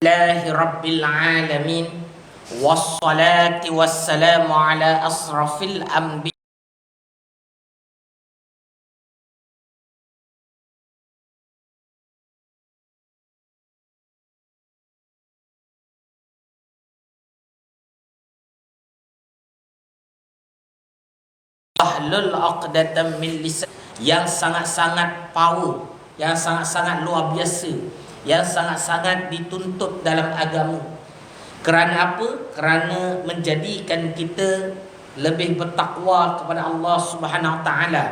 Alhamdulillahi Rabbil Alamin. Wassalatu wassalamu ala asrafil anbiya ahlul aqdatan min lisan, yang sangat-sangat power, yang sangat-sangat luar biasa, yang sangat-sangat dituntut dalam agama. Kerana apa? Kerana menjadikan kita lebih bertakwa kepada Allah Subhanahu Wa Taala.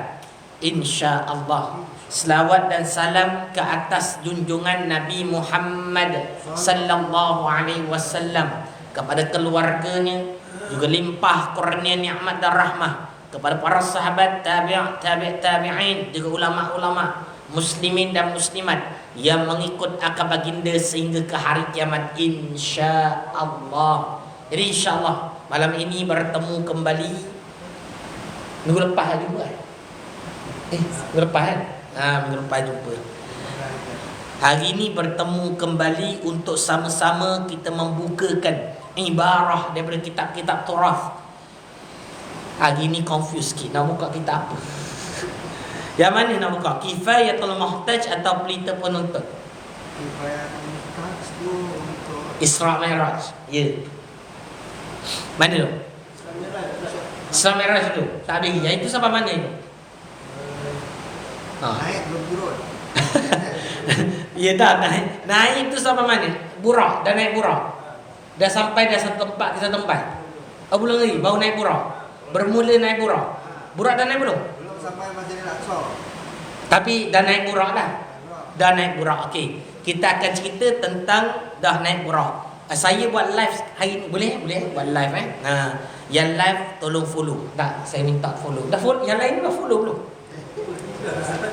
Insya-Allah. Selawat dan salam ke atas junjungan Nabi Muhammad sallallahu alaihi wasallam, kepada keluarganya, juga limpah kurnia nikmat dan rahmah kepada para sahabat, tabi'in, juga ulama-ulama muslimin dan muslimat yang mengikut akal baginda sehingga ke hari kiamat, insya-Allah. Jadi insya-Allah malam ini bertemu kembali. Minggu lepas jumpa minggu lepas kan? Minggu lepas jumpa. Hari ini bertemu kembali untuk sama-sama kita membukakan ibarah daripada kitab-kitab Turath. Hari ni confuse sikit, nak buka kitab apa? Yang mana nak buka? Kifayatul Muhtaj atau Pelita Penuntut? Kifayatul Muhtaj tu untuk Isra Mi'raj. Ya. Mana tu? Isra Mi'raj tu. Tak ada. Yang itu sampai mana itu? naik berburut. Ya dah, naik tu sampai mana? Burak, dah naik burak. Dah sampai dah satu tempat ke satu tempat. Bulan lagi baru naik burak. Bermula naik burak. Burak dah naik belum? Belum sampai Masjidil Aqsa. Tapi dah naik burak dah. Dah naik burak. Okey. Kita akan cerita tentang dah naik burak. Saya buat live hari ni. Boleh buat live yang live tolong follow. Tak, saya minta follow. Dah follow, yang lain dah follow belum?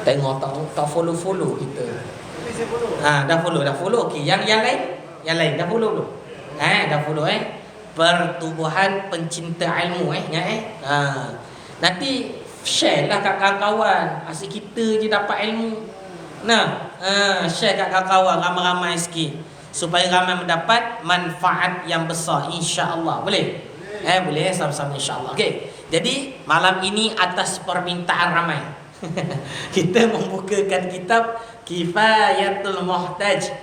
Tengok tak follow kita. Dah follow. Okey, yang lain dah follow belum? Dah follow Pertubuhan Pencinta Ilmu nanti share lah kat kawan-kawan. Asyik kita je dapat ilmu. Share kat kawan-kawan ramai-ramai sikit supaya ramai mendapat manfaat yang besar, insya-Allah. Boleh? Boleh sama-sama insya-Allah. Okey. Jadi malam ini atas permintaan ramai kita membukakan kitab Kifayatul Muhtaj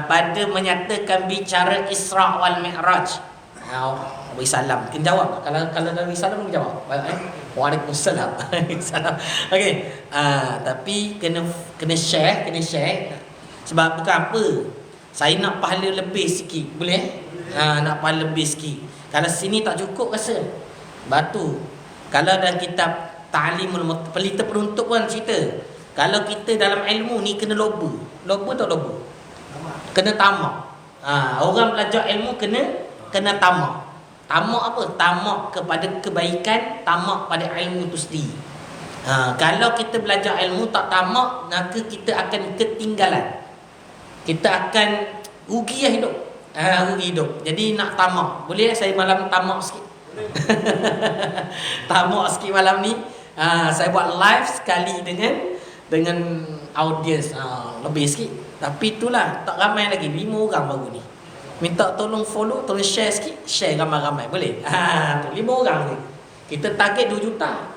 pada menyatakan bicara Isra wal Mi'raj. Beri salam. Mungkin jawab. Kalau dah beri salam, mungkin jawab. Waalaikumsalam. Salam. Okey. Tapi kena share. Sebab bukan apa. Saya nak pahala lebih sikit. Boleh? Nak pahala lebih sikit. Kalau sini tak cukup rasa. Batu. Kalau dalam kitab Ta'limul Pelita Penuntut pun cerita. Kalau kita dalam ilmu ni kena loba. Loba tak loba? Kena tamak. Orang belajar ilmu kena tamak. Tamak apa? Tamak kepada kebaikan, tamak pada ilmu itu sendiri. Kalau kita belajar ilmu tak tamak, maka kita akan ketinggalan. Kita akan rugi hidup. Rugi hidup. Jadi nak tamak. Boleh saya malam tamak sikit? Tamak sikit malam ni. Saya buat live sekali dengan audiens lebih sikit. Tapi itulah, tak ramai lagi, 5 orang baru ni. Minta tolong follow, tolong share sikit. Share ramai-ramai, boleh? 5 orang ni. Kita target 2 juta.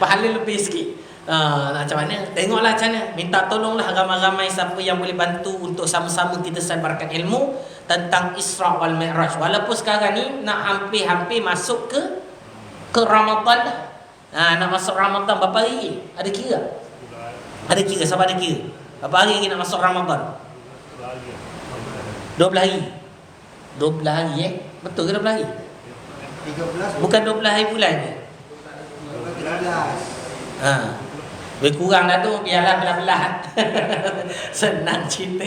Pahala lebih sikit. Macam mana? Tengoklah macam mana. Minta tolonglah ramai-ramai siapa yang boleh bantu untuk sama-sama kita sebarkan ilmu tentang Isra wal Mi'raj. Walaupun sekarang ni nak hampir-hampir masuk ke Ramadan dah. Nak masuk Ramadan berapa hari? Ada kira? Ada kira, siapa ada kira? Berapa hari lagi nak masuk Ramadan? 12 hari. 12 hari Betul ke 12 hari? 13. Bukan 12 hari bulan ke? 13. Lebih kurang dah tu. Biarlah belah-belah. Senang cerita.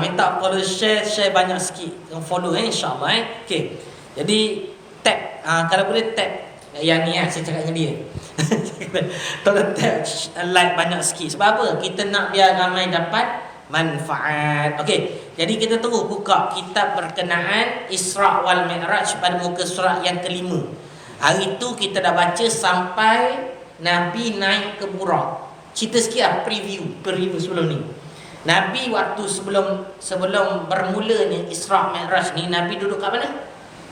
Minta follow, share banyak sikit. Follow insya-Allah Okey. Jadi tap, kalau boleh tap yang ni saya cakap dengan dia. Tolong tap like banyak sikit. Sebab apa? Kita nak biar ramai dapat manfaat. Okey. Jadi kita terus buka kitab berkenaan Isra wal Mi'raj pada muka surat yang kelima. Hari tu kita dah baca sampai Nabi naik ke Burak. Cerita sikit preview sebelum ni. Nabi waktu sebelum bermulanya Isra Mi'raj ni, Nabi duduk kat mana?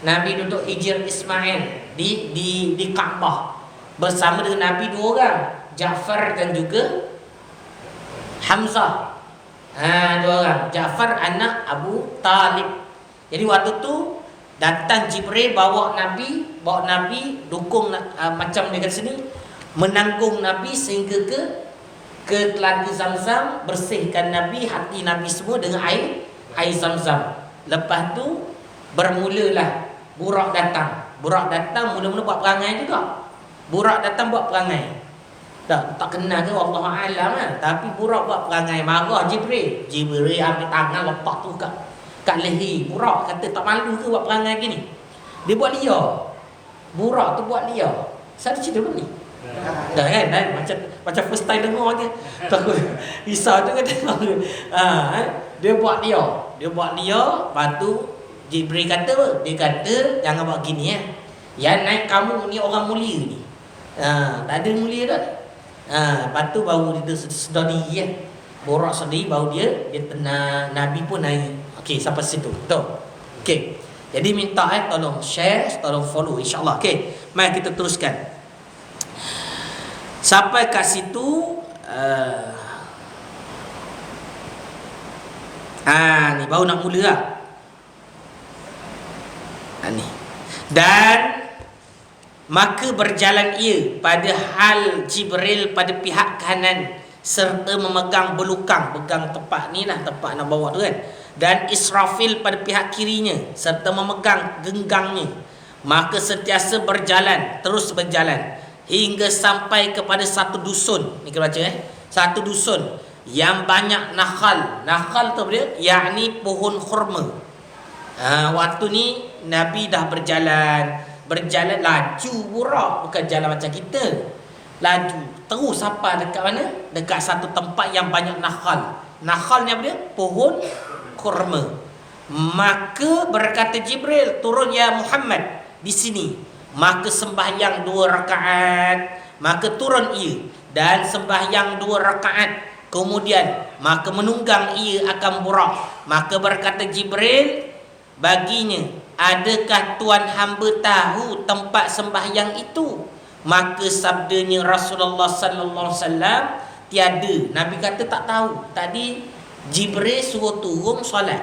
Nabi duduk Hijr Ismail di Kaabah bersama dengan Nabi 2 orang, Ja'far dan juga Hamzah. 2 orang. Ja'far anak Abu Talib. Jadi waktu tu datang Jibril bawa Nabi dukung, macam dia kat sini, menanggung Nabi sehingga ke telaga Zamzam, bersihkan Nabi, hati Nabi semua dengan air Zamzam. Lepas tu bermulalah Burak datang. Burak datang mula-mula buat perangai juga. Burak datang buat perangai. Tak kenal ke Allah Alam kan? Tapi Burak buat perangai, marah Jibril. Jibril ambil tangan letak tu kat leher Burak, kata tak malu ke buat perangai gini. Dia buat liar. Burak tu buat liar. Saya cerita apa ni? Dah kan? Macam first time dengar je. Takut risau tu kata. Dia buat liar. Lepas tu Jibril kata apa? Dia kata jangan buat gini ya. Yang naik kamu ni orang mulia ni. Tak ada mulia dah. Lepas tu baru dia sedar diri ya. Borak sendiri baru dia tenang. Nabi pun naik. Okey, sampai situ. Betul. Okey. Jadi minta tolong share, tolong follow insya-Allah. Okey. Mari kita teruskan. Sampai kat situ ni baru nak mula lah. Ni. Dan maka berjalan ia pada hal Jibril pada pihak kanan serta memegang belukang, pegang tepat ni lah, tepat nak bawa tu kan. Dan Israfil pada pihak kirinya serta memegang genggangnya. Maka sentiasa berjalan, terus berjalan hingga sampai kepada satu dusun. Ni kita baca satu dusun yang banyak nakhal. Nakhal tu dia, yakni pohon kurma. Waktu ni Nabi dah berjalan laju Burak, bukan jalan macam kita. Laju terus sampai dekat mana? Dekat satu tempat yang banyak nakhal. Nakhal ni apa dia? Pohon kurma. Maka berkata Jibril, turun ya Muhammad di sini. Maka sembahyang 2 rakaat. Maka turun ia dan sembahyang 2 rakaat. Kemudian maka menunggang ia akan Burak. Maka berkata Jibril baginya, adakah tuan hamba tahu tempat sembahyang itu? Maka sabdanya Rasulullah sallallahu alaihi wasallam, tiada. Nabi kata tak tahu. Tadi Jibril suruh turun solat,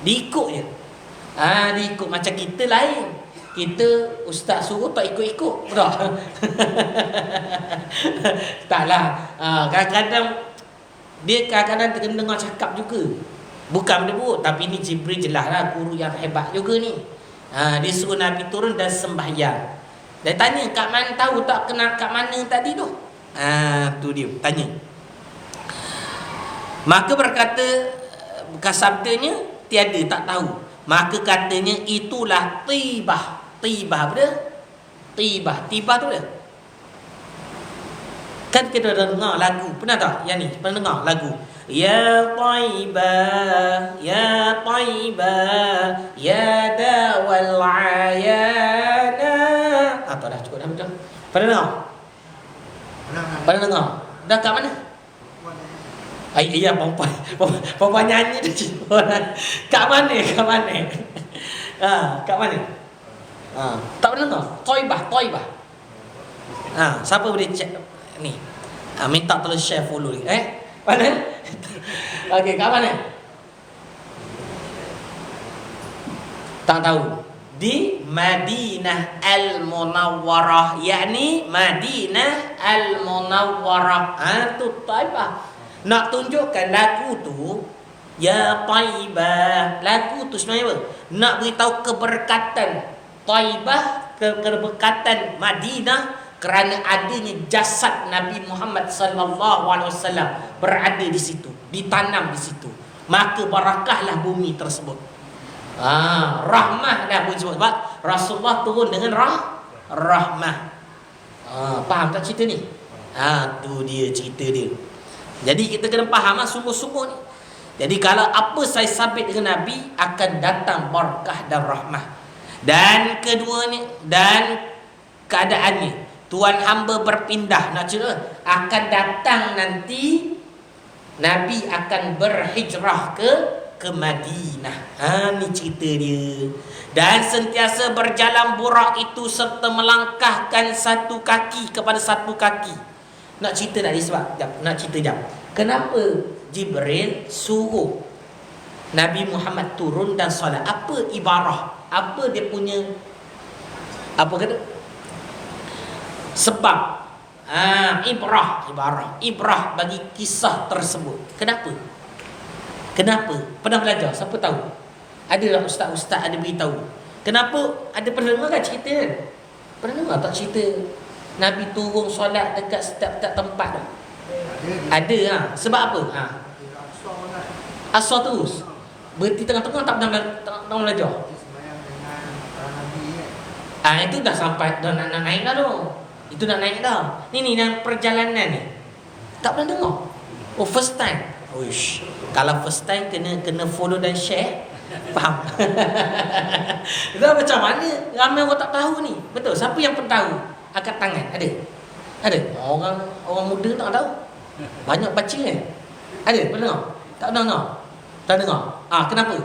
diikut je. Diikut. Macam kita lain. Kita ustaz suruh tak ikut-ikut. Betul? Taklah. Kadang-kadang dia terdengar cakap juga. Bukan benda buruk, tapi ni Jibril jelas lah guru yang hebat juga ni. Dia suruh Nabi turun dan sembahyang. Dia tanya, kat mana, tahu tak kenal kat mana tadi tu? Tu dia tanya. Maka berkata, sabdanya tiada, tak tahu. Maka katanya itulah Tibah. Tibah apa dia? Tibah tu dia. Kan kita dah dengar lagu, pernah tak? Yang ni, pernah dengar lagu Ya Taibah, Ya Taibah, Ya Dawal Ayana. Tak dah cukup dah betul. Pernah dengar? Pernah dengar? Dah kat mana? Iya, perempuan nyanyi dia cerita. Kat mana? Kat mana? Tak pernah dengar? Taibah. Siapa boleh cek ni? Minta tolong share, follow ni. Mana? Okey, kat mana? Tak tahu. Di Madinah Al-Munawwarah, yakni Madinah Al-Munawwarah. Tu Taibah. Nak tunjukkan lagu tu Ya Taibah. Lagu tu sebenarnya apa? Nak beritahu keberkatan Taibah, keberkatan Madinah kerana adanya jasad Nabi Muhammad sallallahu alaihi wasallam berada di situ, ditanam di situ. Maka barakahlah bumi tersebut. Rahmahlah bumi tersebut. Sebab Rasulullah turun dengan rahmah. Faham tak cerita ni? Tu dia cerita dia. Jadi kita kena faham sungguh-sungguh ni. Jadi kalau apa saya sabit dengan Nabi, akan datang barakah dan rahmah. Dan keduanya, dan keadaannya, tuan hamba berpindah, nak cerita akan datang nanti Nabi akan berhijrah ke Madinah. Ni cerita dia. Dan sentiasa berjalan Buraq itu serta melangkahkan satu kaki kepada satu kaki. Nak cerita tak dia sebab? Nak cerita jap. Kenapa Jibril suruh Nabi Muhammad turun dan solat? Apa ibarah? Apa dia punya, apa kata? Sebab. Ibrah bagi kisah tersebut. Kenapa? Pernah belajar? Siapa tahu? Ada lah ustaz-ustaz ada beritahu. Kenapa? Ada pernah dengar tak cerita kan? Pernah dengar tak cerita Nabi turun solat dekat setiap tempat tu? Ada lah. Sebab apa? Asal terus. Berarti tengah-tengah tak pernah belajar. Itu dah sampai, dah nak naik dah tu. Itu nak naik dah. Ni dalam perjalanan ni. Tak pernah dengar. Oh, first time. Uish. Kalau first time kena follow dan share. Faham? Dah macam mana? Ramai orang tak tahu ni. Betul. Siapa yang pun tahu? Angkat tangan. Ada? Orang muda tak tahu. Banyak baca kan? Ada? Pernah dengar? Tak pernah dengar? Tak dengar? Kenapa?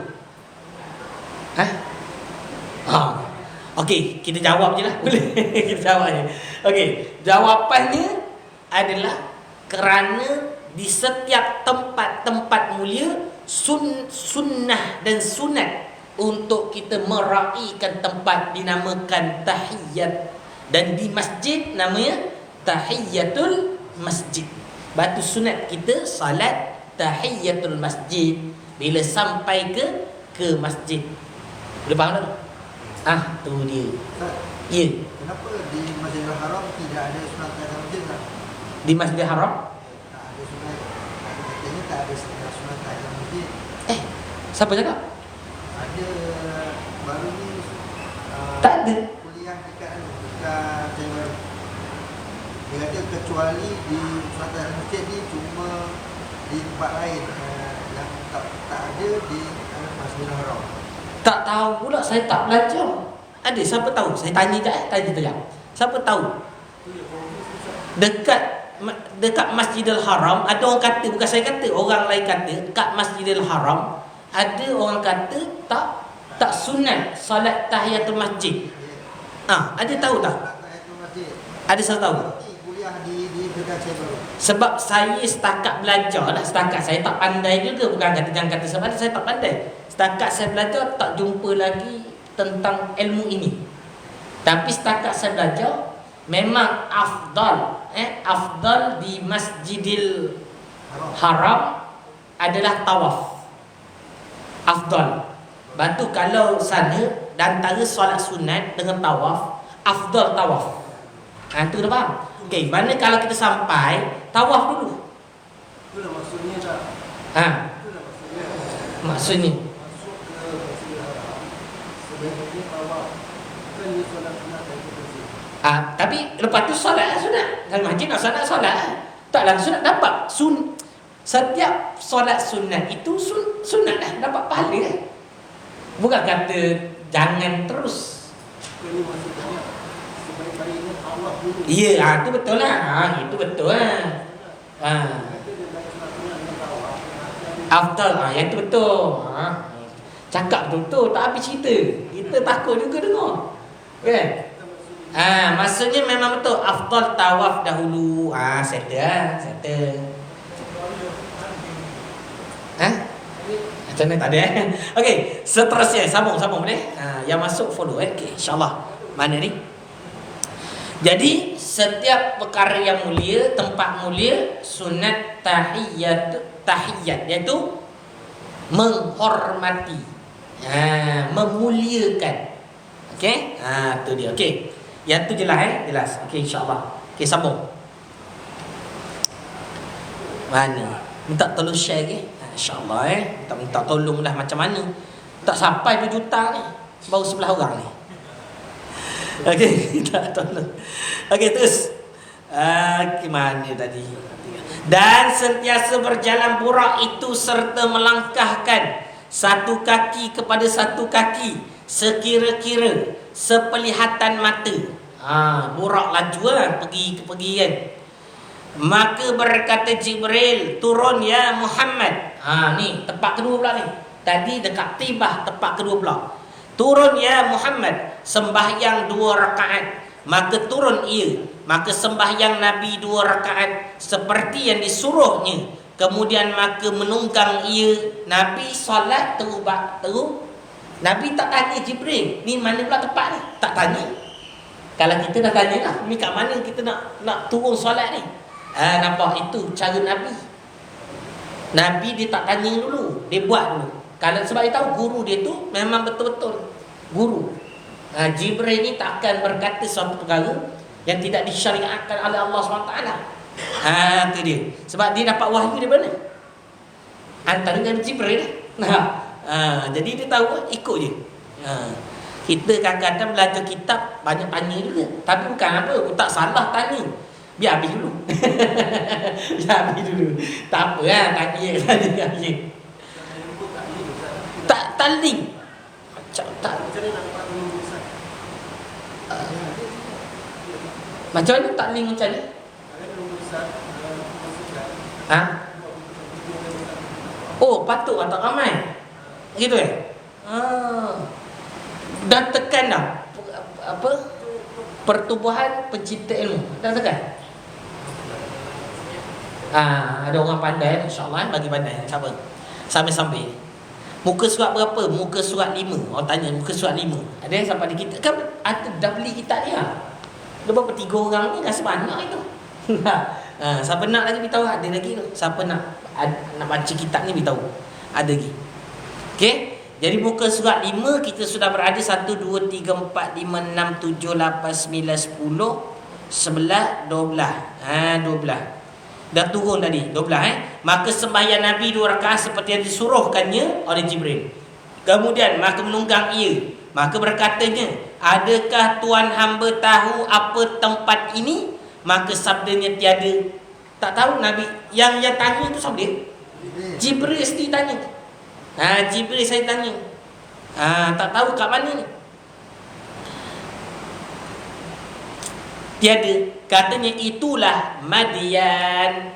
Okey, kita jawab je lah. Boleh? Kita jawab je. Okey, jawapannya adalah kerana di setiap tempat-tempat mulia sunnah dan sunat untuk kita meraihkan tempat dinamakan tahiyat, dan di masjid namanya tahiyatul masjid. Batu sunat kita salat tahiyatul masjid bila sampai ke masjid. Boleh faham tak? Tu dia. Ya. Kenapa di Masjidil Haram tidak ada sunat tahiyatul masjid tak? Di Masjidil Haram Tak ada sunat. Katanya tak ada sunat tahiyatul masjid. Siapa cakap? Ada baru ni. Tak ada. Kuliah dekat Cahaya Baru. Dia kata kecuali di sunat tahiyatul masjid ni cuma di tempat lain yang tak ada di Masjidil Haram. Tak tahu pula, saya tak belajar. Ada siapa tahu? Saya tanya je, tanya. Siapa tahu? Dekat Masjidil Haram ada orang kata, bukan saya kata, orang lain kata, dekat Masjidil Haram ada orang kata tak sunat salat tahiyatul masjid. Ada tahu tak? Ada siapa tahu? Kuliah di dekat Cahaya Baru. Sebab saya setakat belajar lah, setakat saya tak pandai juga, bukan kata jangan kata sebab saya tak pandai. Setakat saya belajar tak jumpa lagi tentang ilmu ini. Tapi setakat saya belajar memang afdal di Masjidil Haram adalah tawaf. Afdal. Batu kalau sana dan antara solat sunat dengan tawaf, afdal tawaf. Itu dah faham? Okey, mana kalau kita sampai tawaf dulu. Itulah maksudnya tak. Itulah maksudnya. Maksudnya Masuk ke Masjidil Haram. Sebenarnya tawaf. Bukan dia solat sunat tahiyatul masjid. Tapi lepas tu solat lah sunat. Dalam masjid nak solat. Taklah sunat dapat. Setiap solat sunat itu sunat lah. Dapat pahala lah. Bukan kata jangan terus. Ini maksudnya sebaik-baiknya tawaf dulu. Ya, itu betul lah. Itu betul lah. Afdal. Yang itu betul. Cakap betul-betul. Tak habis cerita. Kita takut juga dengar. Kan? Maksudnya memang betul. Afdal tawaf dahulu. Settle. Macam mana tak ada Okey, seterusnya sambung boleh? Yang masuk follow okey, insya-Allah. Mana ni? Jadi setiap perkara yang mulia, tempat mulia, sunat tahiyat iaitu menghormati, memuliakan. Okey? Tu dia. Okey. Yang tu jelas. Okey, insya-Allah. Okey, sambung. Mana? Minta tolong share ke? InsyaAllah minta tolonglah macam mana. Tak sampai 2 juta ni. Baru 11 orang ni. Okey, minta tolong. Okey, terus. Gimana tadi? Dan sentiasa berjalan Buraq itu serta melangkahkan satu kaki kepada satu kaki sekira-kira sepelihatan mata. Buraq laju kan pergi kan. Maka berkata Jibril, turun ya Muhammad. Ni tempat kedua pula ni. Tadi dekat tibah, tempat kedua pula. Turun ya Muhammad, sembahyang 2 rakaat. Maka turun ia, maka sembahyang Nabi 2 rakaat seperti yang disuruhnya. Kemudian maka menunggang ia, Nabi solat terus. Nabi tak tanya Jibril, ni mana pula tempat ni? Tak tanya. Kalau kita dah tanya lah, ni kat mana kita nak turun solat ni? Nampak itu cara Nabi. Nabi dia tak tanya dulu, dia buat dulu. Kalau sebab dia tahu guru dia tu memang betul-betul guru. Jibril ni tak akan berkata suatu perkara yang tidak disyariatkan oleh Allah SWT. Tu dia. Sebab dia dapat wahyu dari mana? Antara dengan Jibril lah. Jadi dia tahu, ikut je. Kita kadang-kadang belajar kitab banyak tanya juga. Tapi bukan apa, tak salah tanya. Biar habis dulu. Biar habis dulu. Tak apa lah, tanya. Tak link. Macam mana tak link macam ni? Oh, patut tak ramai. Gitu dah tekan dah apa pertubuhan pencipta ilmu dah tekan. Ada orang pandai, insyaAllah bagi pandai. Siapa? Sambil-sambil. Muka surat berapa? Muka surat 5. Orang tanya muka surat 5. Ada yang sampai di kita kan ada dah beli kitab ni lah. Ada berapa 3 orang ni rasa banyak itu. Siapa nak lagi beritahu, ada lagi tu. Siapa nak baca kitab ni beritahu. Ada lagi. Okey. Jadi muka surat 5 kita sudah berada 1 2 3 4 5 6 7 8 9 10 11 12. 12. Dah turun tadi 12 Maka sembahyang Nabi 2 rakaat seperti yang disuruhkannya oleh Jibril. Kemudian maka menunggang ia, maka berkatanya, adakah tuan hamba tahu apa tempat ini? Maka sabdanya tiada. Tak tahu Nabi. Yang tanya tu siapa dia? Jibril sendiri tanya. Jibril saya tanya. Tak tahu kat mana ni. Tiada. Katanya itulah Madian.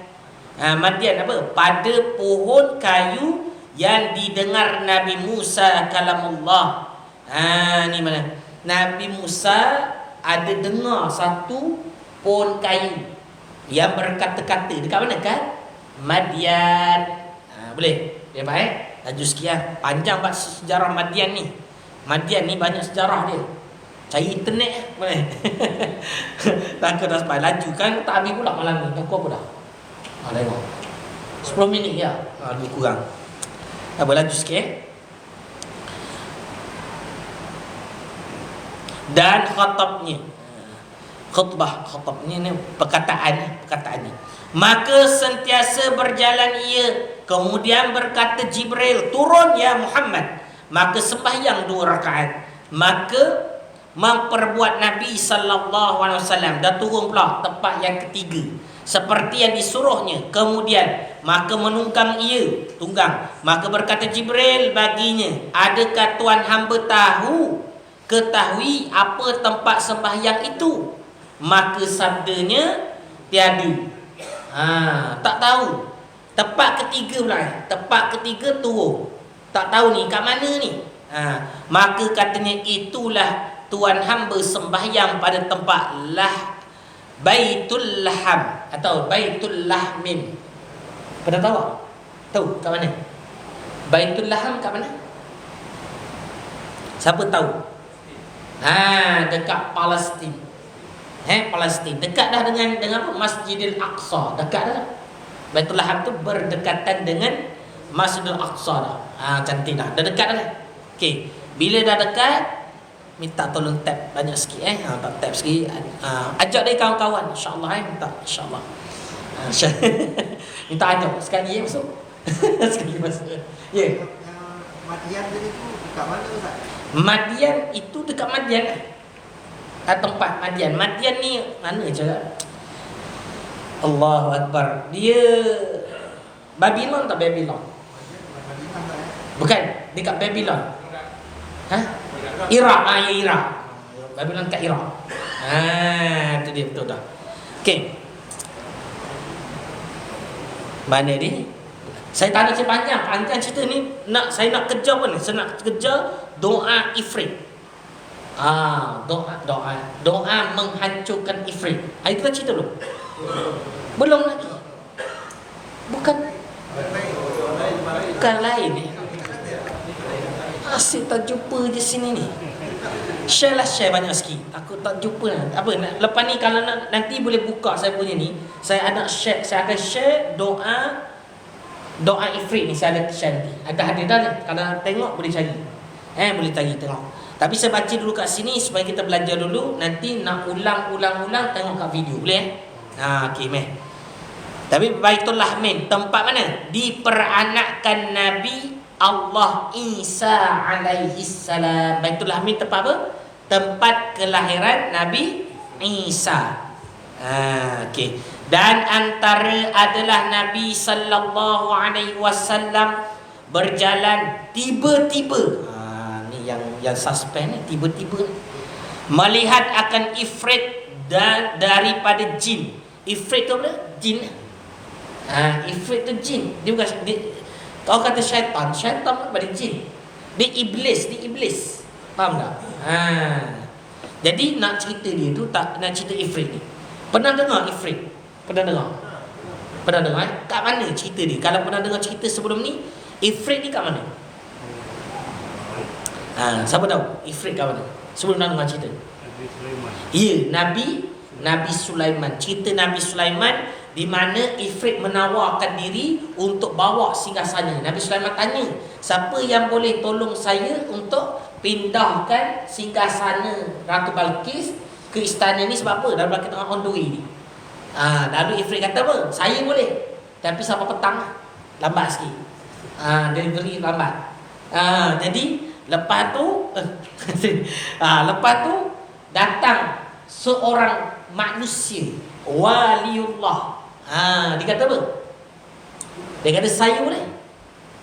Madian apa? Pada pohon kayu yang didengar Nabi Musa kalamullah. Ni mana? Nabi Musa ada dengar satu pohon kayu yang berkata-kata. Dekat mana kan? Madian. Boleh? Dia baik? Laju sekian. Panjang buat sejarah Madian ni. Madian ni banyak sejarah dia. Cari internet boleh. Takut dah sampai laju kan tak habis pula malam ni. Tengok apa dah? Tengok 10 minit ya. Lebih kurang. Apa laju sikit. Dan khatabnya. Khatab ni perkataan ni. Maka sentiasa berjalan ia. Kemudian berkata Jibril, turun ya Muhammad. Maka sembahyang 2 rakaat. Maka memperbuat Nabi SAW. Dah turun pula tempat yang ketiga seperti yang disuruhnya. Kemudian maka menunggang ia, tunggang. Maka berkata Jibril baginya, adakah tuan hamba ketahui apa tempat sembahyang itu? Maka sabdanya tiada. Tak tahu. Tempat ketiga pula. Tempat ketiga turun. Tak tahu ni kat mana ni. Maka katanya itulah tuan hamba sembahyang pada tempat Baitul Laham atau Baitul Lahmin. Pernah tahu? Tahu kat mana? Baitul Laham kat mana? Siapa tahu? Dekat Palestin. Palestin. Dekat dah dengan apa? Masjidil Aqsa. Dekat dah. Baitul Laham tu berdekatan dengan Masjidil Aqsa dah. Cantik dah. Dah dekat dah. Okey. Bila dah dekat, minta tolong tap banyak sikit tap sikit. Ajak dari kawan-kawan insya-Allah minta insya-Allah. Minta ajak sekali masuk. Sekali masuk. Ya. Madian tadi tu dekat mana Ustaz? Madian itu dekat Madian tempat Madian. Madian ni mana cara? Allahu Akbar. Dia Babylon tak Babylon? Bukan, dekat Babylon. Iraq, ya Iraq. Babylon kat Iraq. Itu dia betul dah. Okey. Mana dia? Saya tak nak cerita panjang cerita ni. Saya nak kejar apa ni? Saya nak kejar doa ifrit. Doa menghancurkan ifrit. Hari kita cerita belum? Belum lagi. Bukan lain ni. Asyik tak jumpa je sini ni. Share banyak sikit. Aku tak jumpa lah. Lepas ni kalau nanti boleh buka saya punya ni, saya akan share doa ifrit ni. Saya ada share nanti. Ada dah ni. Kalau tengok boleh cari. Boleh cari tengok. Tapi saya baca dulu kat sini supaya kita belajar dulu. Nanti nak ulang tengok kat video. Boleh okey meh. Tapi Baitul Lahmin tempat mana? Diperanakkan Nabi Allah Isa alaihi salam. Baitul Lahmin tempat apa? Tempat kelahiran Nabi Isa. Okey. Dan antara adalah Nabi sallallahu alaihi wasallam berjalan tiba-tiba. Ni yang suspend ni, tiba-tiba melihat akan ifrit dan daripada jin. Ifrit tu apa? Jin. Ifrit tu jin. Dia bukan kau kata syaitan daripada jin. Dia iblis. Faham tak? Jadi nak cerita dia tu tak nak cerita ifrit ni. Pernah dengar ifrit? Pernah dengar? Kat mana cerita dia? Kalau pernah dengar cerita sebelum ni, ifrit ni kat mana? Siapa tahu ifrit kat mana? Sebelum nak dengar cerita. Nabi Sulaiman. Ya, Nabi Sulaiman. Cerita Nabi Sulaiman di mana ifrit menawarkan diri untuk bawa singgasana. Nabi Sulaiman tanya, siapa yang boleh tolong saya untuk pindahkan singgasana Ratu Balqis ke istana ni? Sebab apa? Dalam kita tengah on the way ni. Lalu ifrit kata apa? Saya boleh. Tapi sampai petang lambat sikit. Delivery lambat. Jadi lepas tu datang seorang manusia, waliullah. Dia kata apa? Dia kata saya boleh.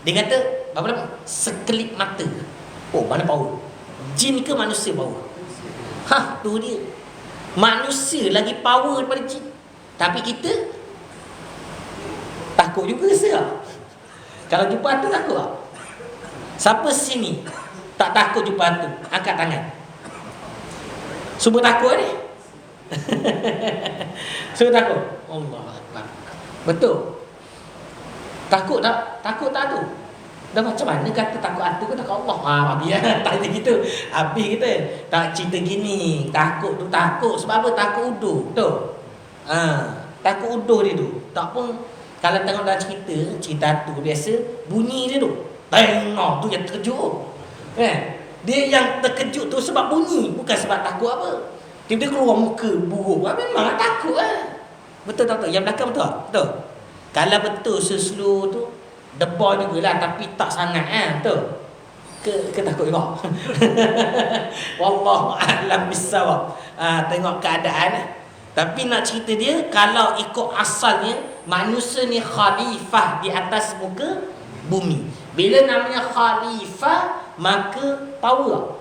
Dia kata berapa lama? Sekelip mata. Oh, mana power? Jin ke manusia power? Tu dia. Manusia lagi power daripada jin. Tapi kita takut juga rasa. Kalau jumpa hantu takut tak? Siapa sini tak takut jumpa hantu? Angkat tangan. Semua takut ni? Semua takut? Allah Akbar. Betul? Takut tak? Takut tak tu? Dah macam mana kata takut hantu ke takut Allah? Habis tak ada gitu. Habis kita tak cerita gini. Takut tu takut. Sebab apa? Takut uduh. Betul? Takut uduh dia tu. Tak pun kalau tengok dalam cerita hantu biasa, bunyi dia tu. Tengok tu yang terkejut. Dia yang terkejut tu sebab bunyi, bukan sebab takut apa. Tiba-tiba keluar muka buruk. Memang takut Betul tak? Yang belakang betul tak? Betul. Kalau betul seslu tu debal jugalah, tapi tak sangat betul. Ke takut juga. Wallahu a'lam bissawab. Tengok keadaan. Tapi nak cerita dia, kalau ikut asalnya manusia ni khalifah di atas muka bumi. Bila namanya khalifah, maka power.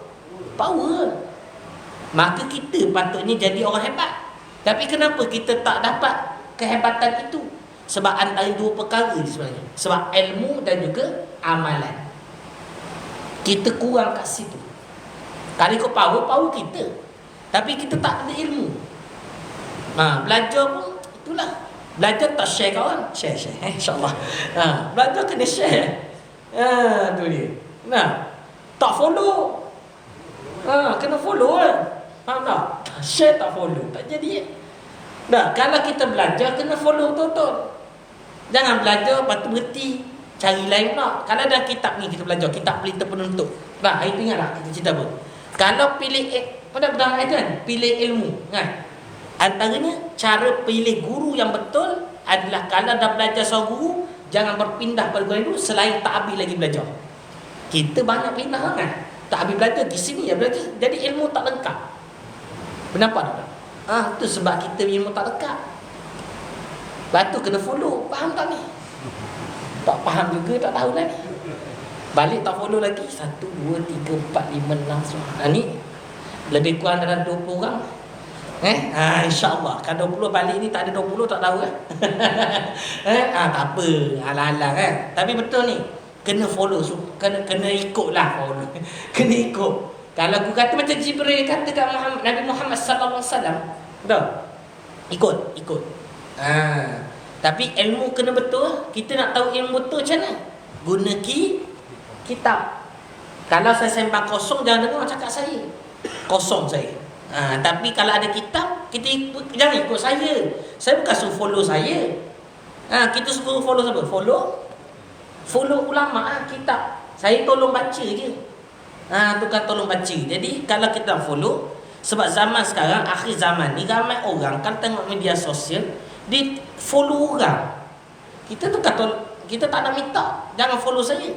Maka kita patutnya jadi orang hebat. Tapi kenapa kita tak dapat kehebatan itu? Sebab antara dua perkara ni sebenarnya. Sebab ilmu dan juga amalan. Kita kurang kat situ. Kalau ikut power kita. Tapi kita tak ada ilmu. Belajar pun itulah. Belajar tak share kawan. Share insyaAllah. Belajar kena share. Tu dia. Tak follow. Kena follow faham tak? Share tak follow, tak jadi. Kalau kita belajar kena follow betul-betul. Jangan belajar lepas tu berhenti cari lain pula. Kalau dah kitab ni kita belajar, kitab pelita penuntut. Hari tu ingat tak kita cerita apa? Kalau pilih pada kan, pilih ilmu kan. Antaranya cara pilih guru yang betul adalah kalau dah belajar seorang guru, jangan berpindah pada guru itu selain tak habis lagi belajar. Kita banyak pindah kan. Tak habis belajar di sini ya belajar. Jadi ilmu tak lengkap. Kenapa tak? Tu sebab kita ilmu tak lengkap. Lepas tu kena follow. Faham tak ni? Tak faham juga, tak tahu lah ni. Balik tak follow lagi. 1, 2, 3, 4, 5, 6 semua. Ni lebih kurang dalam 20 orang. InsyaAllah. Kan 20 balik ni tak ada 20 tak tahu kan. Tak apa. Alang-alang kan. Tapi betul ni. Kena follow. Kena ikut lah follow. Kena ikut. Kalau aku kata macam Jibril kata kat Nabi Muhammad sallallahu alaihi wasallam. Betul? Ikut. Tapi ilmu kena betul. Kita nak tahu ilmu betul macam mana? Guna kitab. Kalau saya sembang kosong, jangan dengar cakap saya. Kosong saya. Tapi kalau ada kitab, kita jangan ikut saya. Saya bukan suruh follow saya. Kita suruh follow siapa? Follow ulama kitab. Saya tolong baca je. Tukar tolong baca. Jadi kalau kita follow, sebab zaman sekarang, akhir zaman ni, ramai orang kan tengok media sosial, dia follow orang. Kita tak nak minta, jangan follow saya.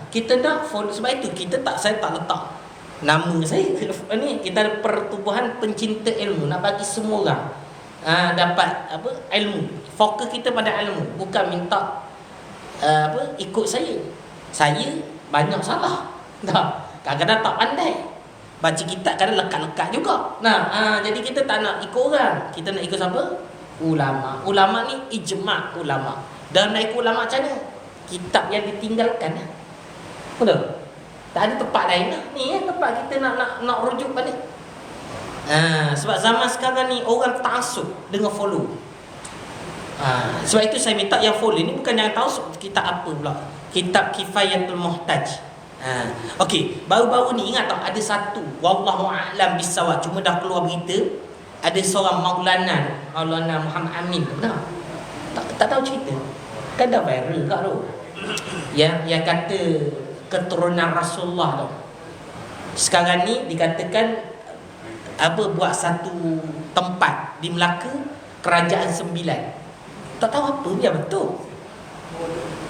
Kita nak follow. Sebab itu saya tak letak nama saya ni. Kita ada pertubuhan pencinta ilmu, nak bagi semua orang dapat ilmu. Fokus kita pada ilmu, bukan minta ikut saya. Saya banyak salah. Kadang-kadang tak pandai baca kitab, kadang lekat-lekat juga. Jadi kita tak nak ikut orang. Kita nak ikut siapa? Ulama. Ulama ni ijma' ulama. Dan nak ikut ulama macam mana? Kitab yang ditinggalkan. Betul? Tak ada tempat lain lah. Ni tempat kita nak rujuk balik. Sebab zaman sekarang ni orang ta'assub dengan follow. Sebab itu saya minta yang follow ni bukan yang ta'assub. Kitab apa pula? Kitab Kifayatul Muhtaj. Okey, baru-baru ni ingat tak ada satu, wallahu a'lam bissawab, cuma dah keluar berita, ada seorang Maulana Muhammad Amin. Benar? Tak tahu cerita. Kan dah viral kat tu. Yang kata keturunan Rasulullah tu. Sekarang ni dikatakan buat satu tempat di Melaka, Kerajaan Sembilan. Tak tahu apa dia betul.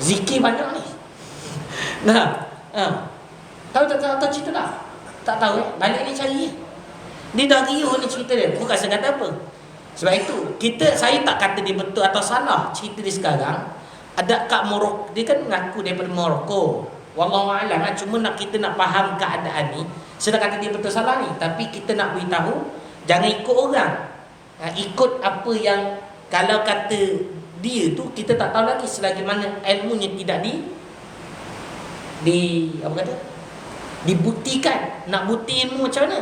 Zikir banyak ni. Tahu cerita dah? Tak tahu balik ni cari. Dia dah riuh ni cerita dia. Bukan saya kata apa. Sebab itu saya tak kata dia betul atau salah cerita dia sekarang. Ada kat Morocco, dia kan mengaku daripada Morocco. Wallahu a'lam. Cuma kita nak faham keadaan ni. Saya tak kata dia betul salah ni, tapi kita nak beritahu jangan ikut orang. Ikut apa yang, kalau kata dia tu, kita tak tahu lagi selagi mana ilmunya tidak dibuktikan. Nak bukti ilmu macam mana?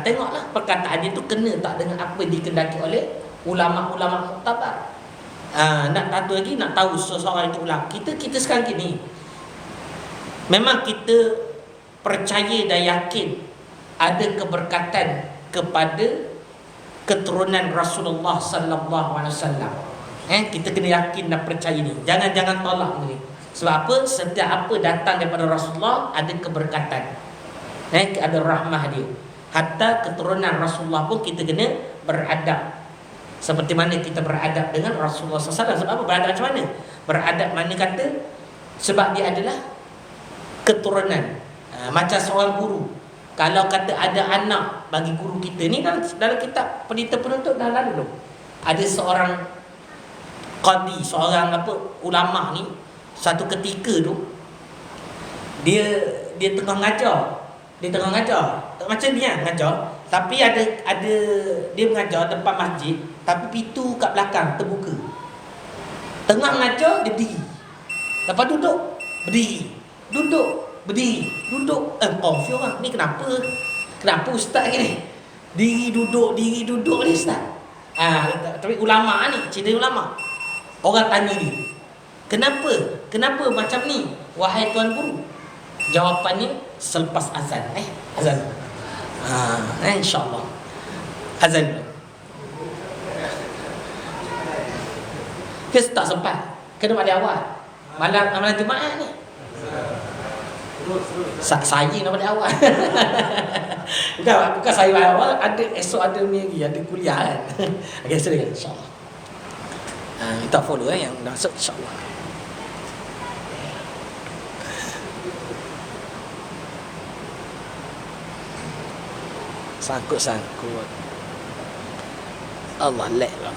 Tengoklah perkataan dia tu kena tak dengan apa dikendaki oleh ulama-ulama muktabar. Nak tahu lagi, nak tahu seseorang itu ulama. Kita sekarang gini, memang kita percaya dan yakin ada keberkatan kepada keturunan Rasulullah sallallahu alaihi wasallam. Kita kena yakin dan percaya ni. Jangan tolak ni. Sebab apa? Setiap apa datang daripada Rasulullah ada keberkatan. Ada rahmah dia. Hatta keturunan Rasulullah pun kita kena beradab. Seperti mana kita beradab dengan Rasulullah SAW. Sebab apa? Beradab macam mana? Beradab mana kata? Sebab dia adalah keturunan. Macam seorang guru. Kalau kata ada anak bagi guru kita ni, dalam kitab Pelita Penuntut dah lalu tu. Ada seorang qadi, seorang ulama ni, satu ketika tu dia tengah ngajar. Macam ni ngajar, tapi ada dia mengajar depan masjid, tapi pintu kat belakang terbuka. Tengah mengajar dia berdiri. Lepas duduk, berdiri. Duduk. Confuse orang. Ni kenapa ustaz ni? Diri duduk ni ustaz. Tapi ulama ni, cerita ulama. Orang tanya dia, Kenapa macam ni, wahai tuan guru? Jawapannya selepas azan. Azan. InsyaAllah azan. Kes tak sempat. Kena balik awal. Malam Jumaat ni. Saya nak balik awal. Bukan saya balik awal. Esok ada ni lagi, ada kuliah kan. Okay, sering insyaAllah. Kita follow yang dah masuk insyaAllah. Sangkut Allah lek lah.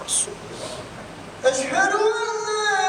أشهد أن لا